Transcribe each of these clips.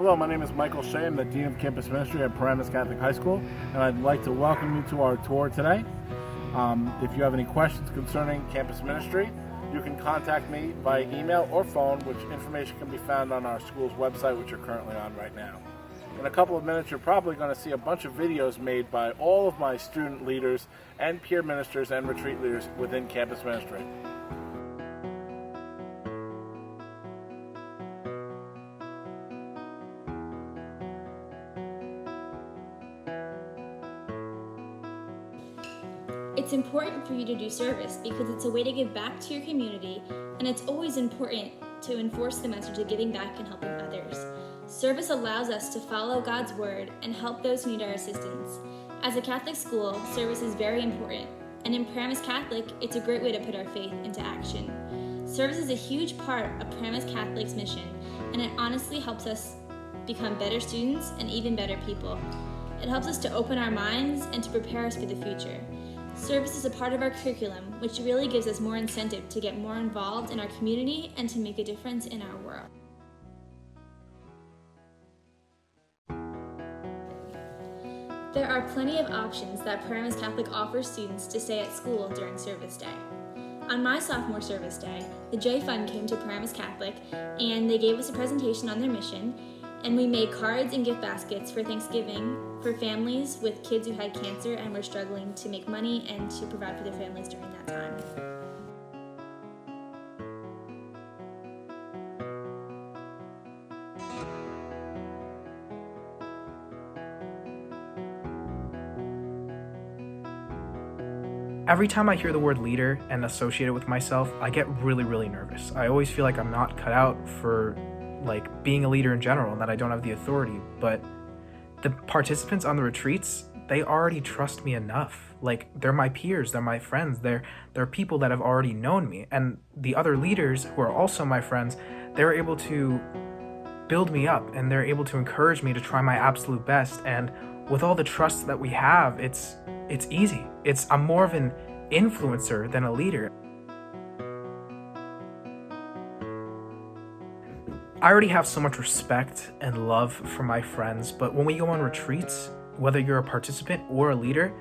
Hello, my name is Michael Shea. I'm the Dean of Campus Ministry at Paramus Catholic High School, and I'd like to welcome you to our tour today. If you have any questions concerning campus ministry, you can contact me by email or phone, which information can be found on our school's website, which you're currently on right now. In a couple of minutes, you're probably going to see a bunch of videos made by all of my student leaders and peer ministers and retreat leaders within campus ministry. It's important for you to do service because it's a way to give back to your community, and it's always important to enforce the message of giving back and helping others. Service allows us to follow God's word and help those who need our assistance. As a Catholic school, service is very important, and in Paramus Catholic, it's a great way to put our faith into action. Service is a huge part of Paramus Catholic's mission, and it honestly helps us become better students and even better people. It helps us to open our minds and to prepare us for the future. Service is a part of our curriculum, which really gives us more incentive to get more involved in our community and to make a difference in our world. There are plenty of options that Paramus Catholic offers students to stay at school during service day. On my sophomore service day, the J Fund came to Paramus Catholic and they gave us a presentation on their mission, and we made cards and gift baskets for Thanksgiving for families with kids who had cancer and were struggling to make money and to provide for their families during that time. Every time I hear the word leader and associate it with myself, I get really nervous. I always feel like I'm not cut out for being a leader in general and that I don't have the authority. But the participants on the retreats, they already trust me enough. They're my peers, they're my friends, they're people that have already known me. And the other leaders who are also my friends, they're able to build me up and they're able to encourage me to try my absolute best. And with all the trust that we have, it's easy. I'm more of an influencer than a leader. I already have so much respect and love for my friends, but when we go on retreats, whether you're a participant or a leader,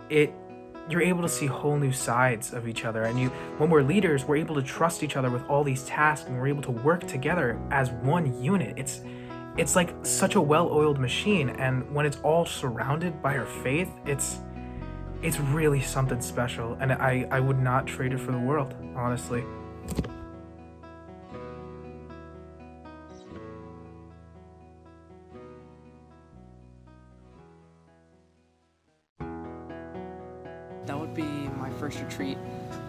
you're able to see whole new sides of each other. And when we're leaders, we're able to trust each other with all these tasks, and we're able to work together as one unit. It's like such a well-oiled machine, and when it's all surrounded by our faith, it's really something special, and I would not trade it for the world, honestly. That would be my first retreat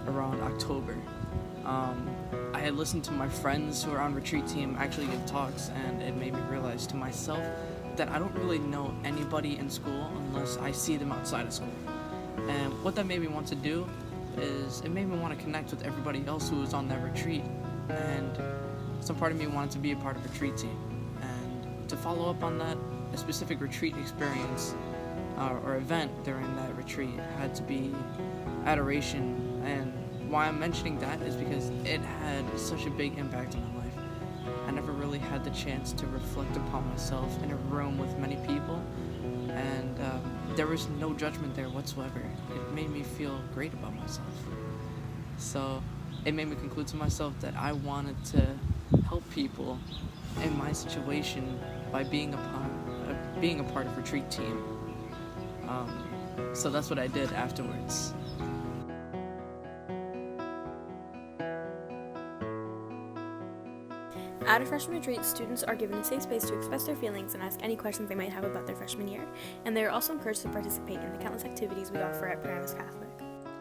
around October. I had listened to my friends who are on retreat team actually give talks, and it made me realize to myself that I don't really know anybody in school unless I see them outside of school. And what that made me want to do is it made me want to connect with everybody else who was on that retreat. And some part of me wanted to be a part of a retreat team. And to follow up on that, a specific retreat experience or event during that retreat had to be adoration. And why I'm mentioning that is because it had such a big impact on my life. I never really had the chance to reflect upon myself in a room with many people, and there was no judgment there whatsoever. It made me feel great about myself. So it made me conclude to myself that I wanted to help people in my situation by being a part of a retreat team. So that's what I did afterwards. At a freshman retreat, students are given a safe space to express their feelings and ask any questions they might have about their freshman year, and they are also encouraged to participate in the countless activities we offer at Paramus Catholic.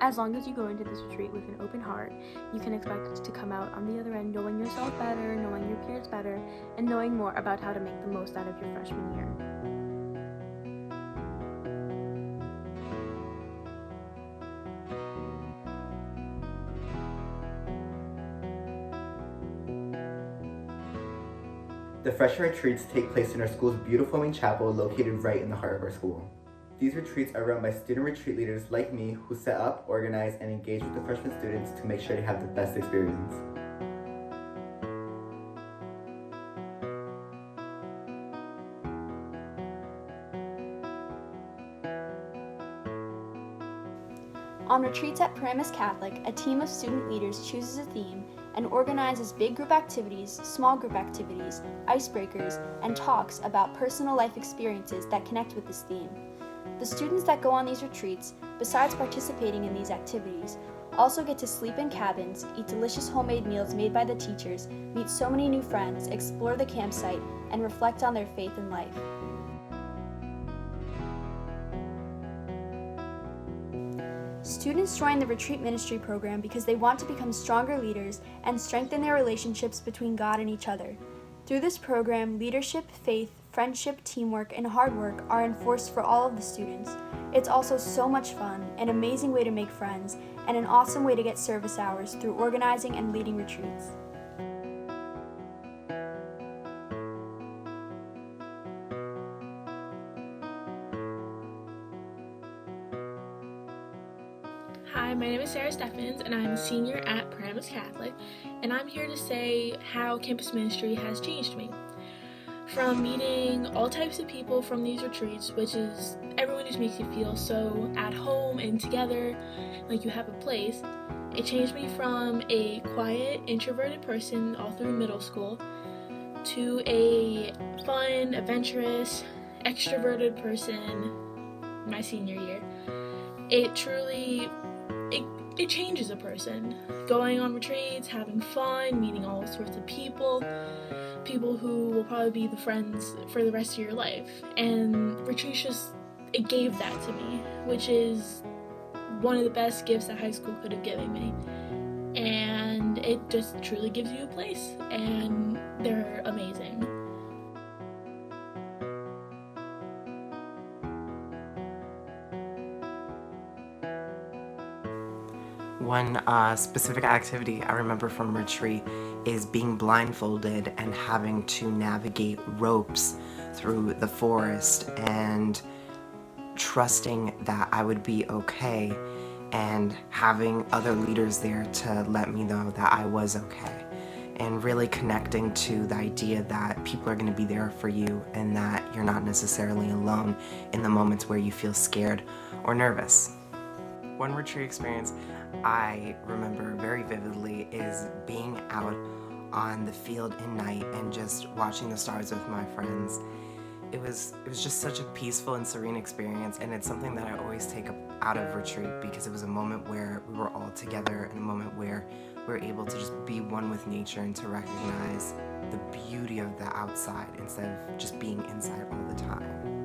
As long as you go into this retreat with an open heart, you can expect to come out on the other end knowing yourself better, knowing your peers better, and knowing more about how to make the most out of your freshman year. The freshman retreats take place in our school's beautiful main chapel located right in the heart of our school. These retreats are run by student retreat leaders like me who set up, organize, and engage with the freshman students to make sure they have the best experience. On retreats at Paramus Catholic, a team of student leaders chooses a theme and organizes big group activities, small group activities, icebreakers, and talks about personal life experiences that connect with this theme. The students that go on these retreats, besides participating in these activities, also get to sleep in cabins, eat delicious homemade meals made by the teachers, meet so many new friends, explore the campsite, and reflect on their faith in life. Students join the Retreat Ministry program because they want to become stronger leaders and strengthen their relationships between God and each other. Through this program, leadership, faith, friendship, teamwork, and hard work are enforced for all of the students. It's also so much fun, an amazing way to make friends, and an awesome way to get service hours through organizing and leading retreats. Hi, my name is Sarah Steffens, and I'm a senior at Paramus Catholic, and I'm here to say how campus ministry has changed me. From meeting all types of people from these retreats, which is everyone just makes you feel so at home and together, like you have a place, it changed me from a quiet, introverted person all through middle school to a fun, adventurous, extroverted person my senior year. It truly it changes a person. Going on retreats, having fun, meeting all sorts of people who will probably be the friends for the rest of your life. And retreats it gave that to me, which is one of the best gifts that high school could have given me. And it just truly gives you a place, and they're amazing. One specific activity I remember from retreat is being blindfolded and having to navigate ropes through the forest and trusting that I would be okay and having other leaders there to let me know that I was okay, and really connecting to the idea that people are going to be there for you and that you're not necessarily alone in the moments where you feel scared or nervous. One retreat experience I remember very vividly is being out on the field in night and just watching the stars with my friends. It was just such a peaceful and serene experience, and it's something that I always take out of retreat because it was a moment where we were all together and a moment where we were able to just be one with nature and to recognize the beauty of the outside instead of just being inside all the time.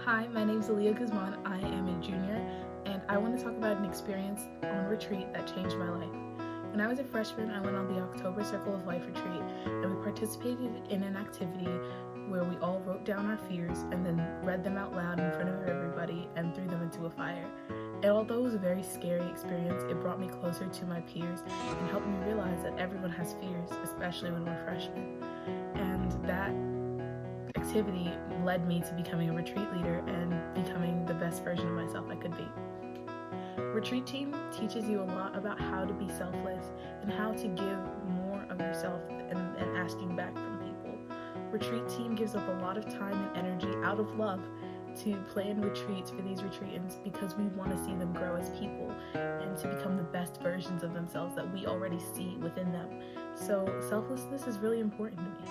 Hi, my name is Aaliyah Guzman. I am a junior, and I want to talk about an experience on retreat that changed my life. When I was a freshman, I went on the October Circle of Life retreat, and we participated in an activity where we all wrote down our fears and then read them out loud in front of everybody and threw them into a fire. And although it was a very scary experience, it brought me closer to my peers and helped me realize that everyone has fears, especially when we're freshmen. And that activity led me to becoming a retreat leader and becoming the best version of myself I could be. Retreat team teaches you a lot about how to be selfless and how to give more of yourself and asking back from people. Retreat team gives up a lot of time and energy out of love to plan retreats for these retreatants because we want to see them grow as people and to become the best versions of themselves that we already see within them. So selflessness is really important to me.